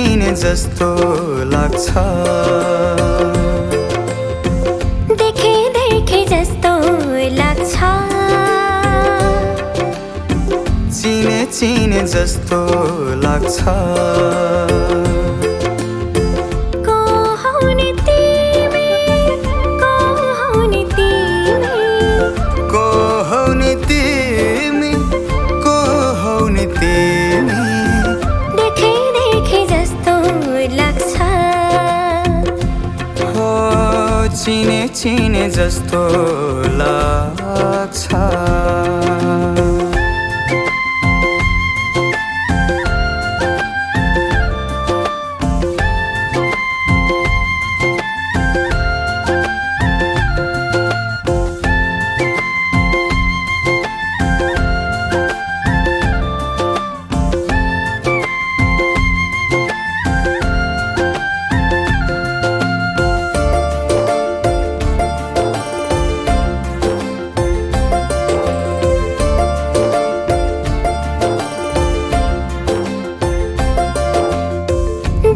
चिने जस्तो लाग्छ देखे देखे जस्तो लाग्छ चिने जस्तो लाग्छ को हौ नि तिमी को हौ नि तिमी को हौ नि तिमी को हौ नि तिमी देखे देखे जस्तो लाग्छ हो चिने जस्तो लाग्छ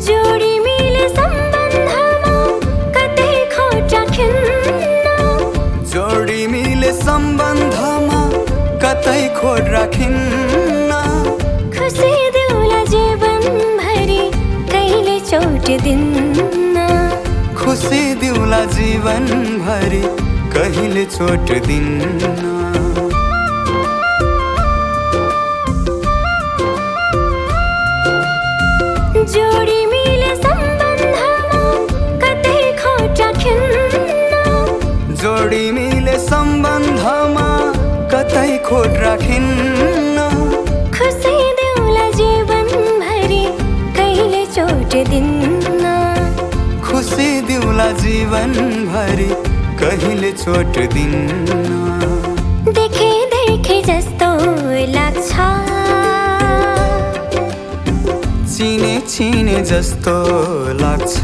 जोडी मिले सम्बन्धमा कतै खोट राखिन्न जोडी मिले सम्बन्धमा कतै खोट राखिन्न खुसी देउला जीवनभरि कहिले चोट दिन्न खुसी दिउला जीवनभरि कहिले चोट दिन्न जोडी मिले सम्बन्धमा कतै खोट राखिन्न जोडी मिले सम्बन्धमा कतै खोट राखिन्न खुसी देउला जीवनभरि कहिले चोट दिन्न खुसी दिउला जीवनभरि कहिले चोट दिन्न देखे देखे जस्तो लाग्छ चिने जस्तो लाग्छ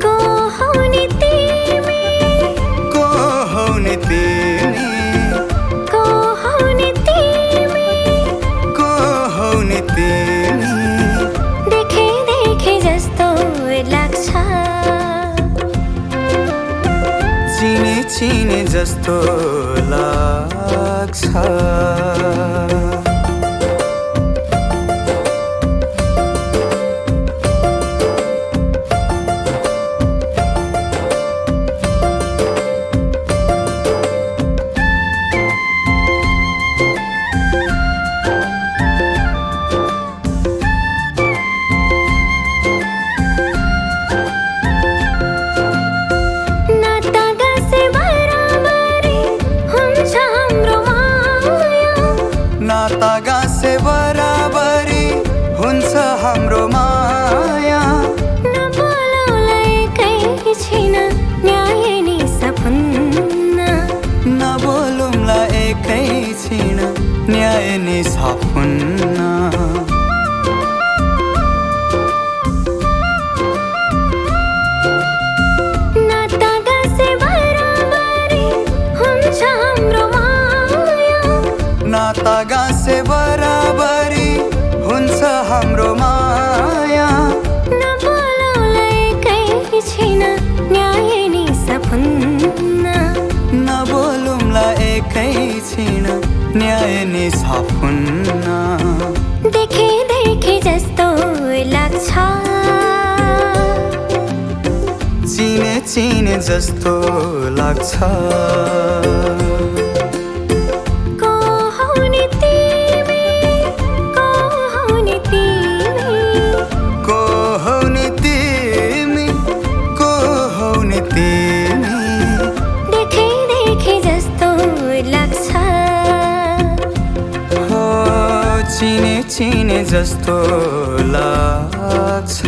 को हौ नि तिमी को हौ नि तिमी को हौ नि तिमी को हौ नि तिमी देखे देखे जस्तो लाग्छ चिने जस्तो लाग्छ नाता गाँसे बराबरी हुन्छ हाम्रो माया नबोलौला एकै छिन न्याय नि सपन्न नबोलौँला एकै छिन न्याय नि सपन्न नाता गाँसे बराबरी हुन्छ हाम्रो माया नाता गाँसे बराबरी हुन्छ हाम्रो माया नबोलौला एकै छिन न्याय नि सपन्न नबोलौँला एकै छिन न्याय नि सपन्न देखे देखे जस्तो लाग्छ चिने जस्तो लाग्छ को हौ नि तिमी को हौ नि तिमी को हौ नि तिमी को हौ नि तिमी देखे देखे जस्तो लाग्छ हो चिने जस्तो लाग्छ